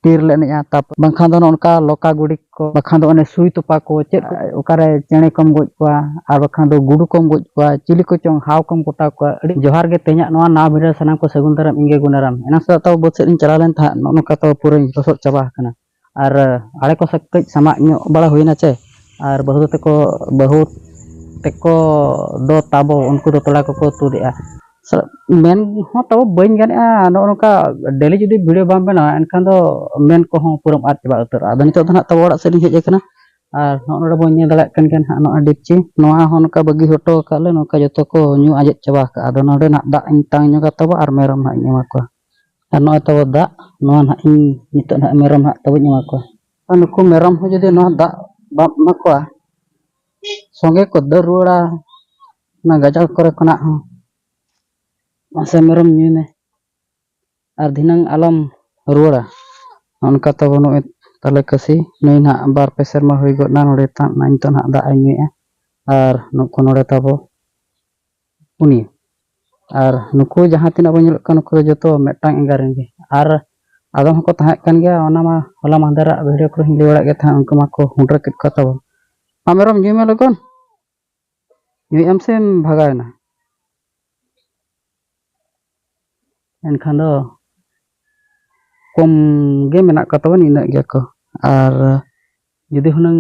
tir le enia tap bangkhan do onka loka gudik ko bakhan do one sui topa ko chet okare chene kom goj kwa ar bakhan do gudu kom goj kwa chili ko chong haw kom kota kwa adi johar ge tenya noa na bira sanam ko sagun daram inge gunaram ena sa taw bot sedin chalalen tha noka taw pura losot chaba kana ar ale ko sak kaj sama nyo bala huina che ar bahu teko do tabo unku do tola ko tudea men ho taw bain gan noka daily judi video bam bena enkhan do men ko ho puram at chaba utar ado nitok do na taw orak sedin hej akana ar nono bon nye dalak kan no adipci noa ho noka bagi hoto kale noka joto ko nyu ajet chaba ka ado node nak dak intang nyoga taw ar merom nak nyama ko ar no taw dak noa nak in nitok nak merom nak taw nyama ko nuku merom ho jodi no dak bab makwa songe ko darura na gajal kore kona ho masa merom nyune ar dinang alam ruara onka taw no tale kasi nui na bar peser ma hui got na node tak na into na dak nyue ar nuku node tabo uni ar nuku jahan tinak bon nyelok kan nuku joto metang enggaring ge ar adom hoko tahek kan ge ona ma hola mandara video ko hili orak ge tha unku mako hundra kit ko tabo amerom nyue me logon nyue am sem bhagaina enkhan do kom ge menak ka taw inak ge ko ar judi hunang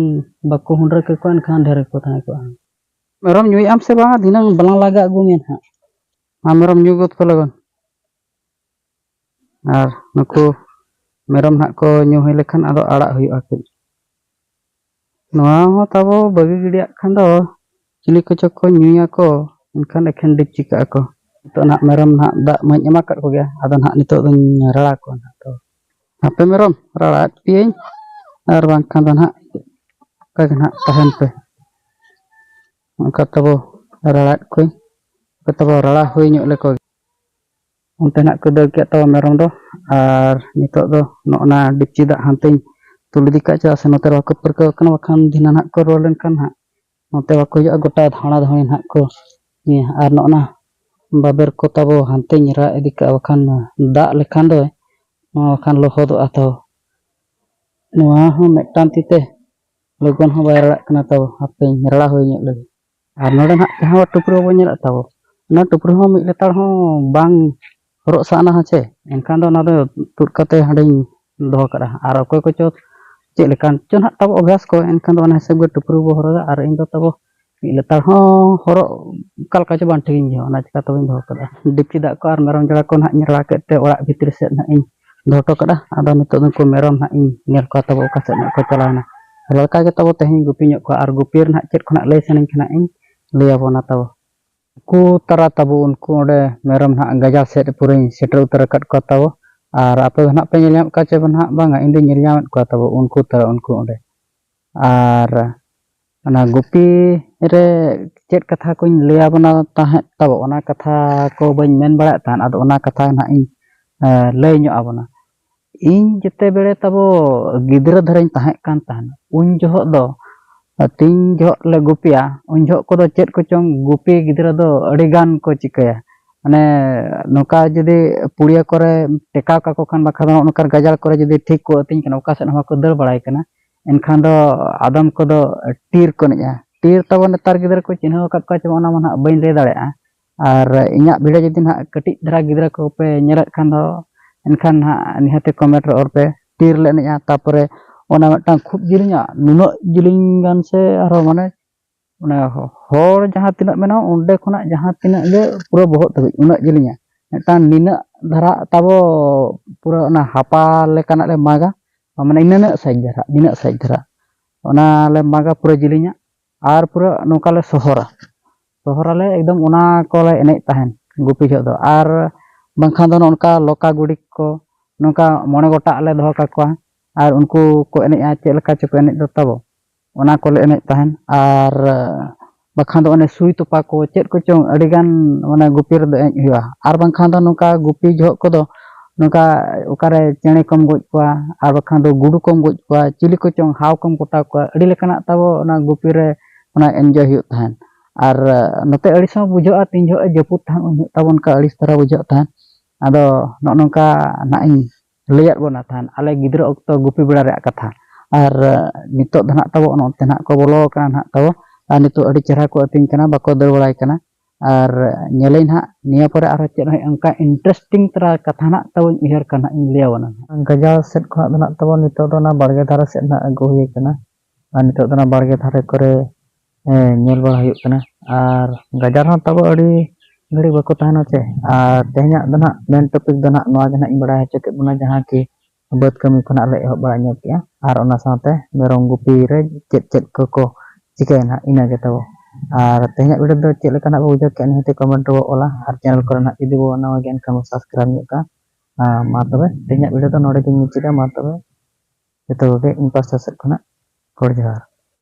bako hundra ke ko enkhan dher ko tha ko merom nyui am se bang dinang balang laga gu men ha merom nyu got ko logon ar nuku merom nak ko nyu hoi lekhan ado arak huyuga ke noa ho tabo bagi gidiak khan do chili ko choko nyuya ko enkhan ekhen dik chika ko to nak merom nak dak maj emakat ko ge ado nak nitok do rala ko nak to hape merom rala pieng ar bangkhan do nak ka nak tahan pe angka tabo rala ko tabo rala hui nyok le ko unte nak ko ke taw merom do ar nitok do no na dik cidak hanting tulidika cha se noter wako perko kan wakhan dinan hak ko rolen kan ha note wako yo gota dhana dhani hak ko ni ar no na baber ko tabo hanting ra edika wakhan dak lekhan do wakhan lohodo ato noa ho metan tite logon ho bayar kana taw hapeng rala hoy nyok le ar node hak jaha tupro bo nyelak taw na tupro ho mi letar ho bang horok sana ha che enkhan do na do tut kate handing doho kada ar okoy ko cho cek lekan chon hak tabo obvious ko enkhan do na hisab ge tupru bo horoga ar indo tabo mi letar ho horok kal ka bang thing jo ona chika tabo doho kada dip cidak ko ar merom jara ko nak nyerla ke te orak bhitir set nak in doho to kada ado nitok ko merom nak in nyel ko tabo ka set nak ko chalana lelka ge tabo tehin gupi nyok ko ar gupir nak chet ko nak lay sening khana in lay abona tabo ku tara tabo unku ode merom nak gajal set puring seter utar kat ko tabo ar ape nak pe nyel ka che ban hak banga inde nyel nyamet ko tabo unku tara unku ode ar ana gupi re chet katha ko lay abona tahet tabo ona katha ko bain men barak tan ado ona katha nak in lay nyok abona in jete bere tabo gidra dhareng tahek kan tan un johok do tin johok le gupia un johok ko do chet ko chong gupi gidra do adi gan ko chikaya mane noka jodi puria kore tekaw ka ko khan bakha do nokar gajal kore jodi thik ko atin kana oka set ma ko dal barai kana enkhan do adam ko do tir ko nya tir tabo netar gidra ko chinhaw kat ka chama ona ma nak bain lay dareya ar inyak video jodi nak ketik dhara gidra ko pe nyerat khan do enkhan ha nihate comment re orpe tir le nya tapore ona metang khub jilinya nunok jiling gan se aro mane ona hor jahan tinak mena onde khona jahan tinak ge pura bohok tabi unak jilinya metang ninak dhara tabo pura ona hapa lekanak le maga mane inak saij dhara ona le maga pura jilinya ar pura noka le sohora le ekdom ona ko le enek tahen gupi jok do ar bangkhan do onka loka gudik ko nongka mone gotak le doho kakwa ar unku ko enek a chet leka choko enek do tabo ona ko le enek tahen ar bakhan do one sui topa ko chet ko chong adi gan ona gupi re do ej huyuga ar bangkhan do nongka gupi johok ko do nongka okare chene kom goj kwa ar bakhan do gudu kom goj kwa chili ko chong haw kom kota kwa adi lekanak tabo ona gupi re ona enjoy huyuk tahen ar note alis ho bujoa tin johok japut tahen un tabon ka alis tara bujok tahen ado nok nongka nak in ᱞᱟᱹᱭᱟᱫ ᱵᱚᱱᱟ ᱛᱟᱦᱮᱱ ᱟᱞᱮ ᱜᱤᱫᱽᱨᱟᱹ ᱚᱠᱛᱚ ᱜᱩᱯᱤ ᱵᱮᱲᱟ ᱨᱮᱭᱟᱜ ᱠᱟᱛᱷᱟ ᱟᱨ ᱱᱤᱛᱚᱜ ᱫᱚ ᱱᱟᱜ ᱛᱟᱵᱚ ᱚᱱᱛᱮ ᱱᱟᱜ ᱠᱚ ᱵᱚᱞᱚ ᱟᱠᱟᱱᱟ ᱱᱟᱜ ᱛᱟᱵᱚ ᱟᱨ ᱱᱤᱛᱚᱜ ᱟᱹᱰᱤ ᱪᱮᱦᱨᱟ ᱠᱚ ᱟᱹᱛᱤᱧ ᱠᱟᱱᱟ ᱵᱟᱠᱚ ᱫᱟᱹᱲ ᱵᱟᱲᱟᱭ ᱠᱟᱱᱟ ᱟᱨ ᱧᱮᱞᱟᱹᱧ ᱱᱟᱜ ᱱᱤᱭᱟᱹ ᱯᱚᱨᱮ ᱟᱨᱦᱚᱸ ᱪᱮᱫ ᱦᱚᱸ ᱚᱱᱠᱟ ᱤᱱᱴᱟᱨᱮᱥᱴᱤᱝ ᱛᱟᱨᱟ ᱠᱟᱛᱷᱟ ᱱᱟᱜ ᱛᱟᱵᱚᱧ ᱩᱭᱦᱟᱹᱨ ᱠᱟᱱᱟ ᱤᱧ ᱞᱟᱹᱭᱟᱵᱚᱱᱟ ᱜᱟᱡᱟᱲ ᱥᱮᱫ ᱠᱷᱚᱱᱟᱜ ᱫᱚ ᱱᱟᱜ ᱛᱟᱵᱚ ᱱᱤᱛᱚᱜ ᱫᱚ ᱚᱱᱟ ᱵᱟᱲᱜᱮ ᱫᱷᱟᱨᱮ ᱥᱮᱫ ᱱᱟᱜ ᱟᱹᱜᱩ ᱦᱩᱭ ᱟᱠᱟᱱᱟ ᱟᱨ ᱱᱤᱛᱚᱜ ᱫᱚ ᱚᱱᱟ ᱵᱟᱲᱜᱮ ᱫᱷᱟᱨᱮ ᱠᱚᱨᱮ ᱧᱮᱞ ᱵᱟᱲᱟ ᱦᱩᱭᱩᱜ ᱠᱟᱱᱟ ᱟᱨ ᱜᱟᱡᱟᱲ ᱦᱚᱸ ᱛᱟᱵᱚ ᱟᱹᱰᱤ ᱜᱷᱟᱹᱲᱤᱡ ᱵᱟᱠᱚ ᱛᱟᱦᱮᱱᱟ ᱪᱮ ᱟᱨ ᱛᱮᱦᱮᱧᱟᱜ ᱫᱚ ᱱᱟᱜ ᱢᱮᱱ ᱴᱚᱯᱤᱠ ᱫᱚ ᱱᱟᱜ ᱱᱚᱣᱟ ᱜᱮ ᱱᱟᱜ ᱤᱧ ᱵᱟᱲᱟᱭ ᱦᱚᱪᱚ ᱠᱮᱫ ᱵᱚᱱᱟ ᱡᱟᱦᱟᱸ ᱠᱤ ᱵᱟᱹᱫᱽ ᱠᱟᱹᱢᱤ ᱠᱷᱚᱱᱟᱜ ᱞᱮ ᱮᱦᱚᱵ ᱵᱟᱲᱟ ᱧᱚᱜ ᱠᱮᱜᱼᱟ ᱟᱨ ᱚᱱᱟ ᱥᱟᱶᱛᱮ ᱢᱮᱨᱚᱢ ᱜᱩᱯᱤ ᱨᱮ ᱪᱮᱫ ᱠᱚᱠᱚ ᱪᱤᱠᱟᱹᱭᱟ ᱱᱟᱜ ᱤᱱᱟᱹᱜᱮ ᱛᱟᱵᱚ ᱟᱨ ᱛᱮᱦᱮᱧᱟᱜ ᱵᱷᱤᱰᱤᱭᱳ ᱫᱚ ᱪᱮᱫ ᱞᱮᱠᱟ ᱱᱟᱜ ᱵᱚ ᱵᱩᱡᱷᱟᱹᱣ ᱠᱮᱜᱼᱟ ᱱᱤᱦᱟᱹᱛ ᱠᱚᱢᱮᱱᱴ ᱨᱮᱵᱚ ᱚᱞᱟ ᱟᱨ ᱪᱮᱱᱮᱞ ᱠᱚᱨᱮ ᱱᱟᱜ ᱡᱩᱫᱤ ᱵᱚ ᱱᱟᱣᱟ ᱜᱮ ᱮᱱᱠᱷᱟᱱ ᱵᱚ ᱥᱟᱵᱥᱠᱨᱟᱭᱤᱵ ᱧᱚᱜ ᱠᱟᱜᱼᱟ ᱢᱟ ᱛᱚᱵᱮ ᱛᱮᱦᱮᱧᱟᱜ ᱵᱷᱤᱰᱤᱭᱳ ᱫᱚ ᱱᱚᱰᱮ ᱜᱤᱧ ᱢᱩᱪᱟᱹᱫᱟ ᱢᱟ ᱛᱚᱵᱮ ᱡᱚᱛᱚ ᱠᱚᱜᱮ ᱤᱧ ᱯᱟᱥᱴᱟ ᱥᱮᱫ ᱠᱷᱚᱱᱟᱜ ᱜᱚᱰ ᱡᱚᱦᱟᱨ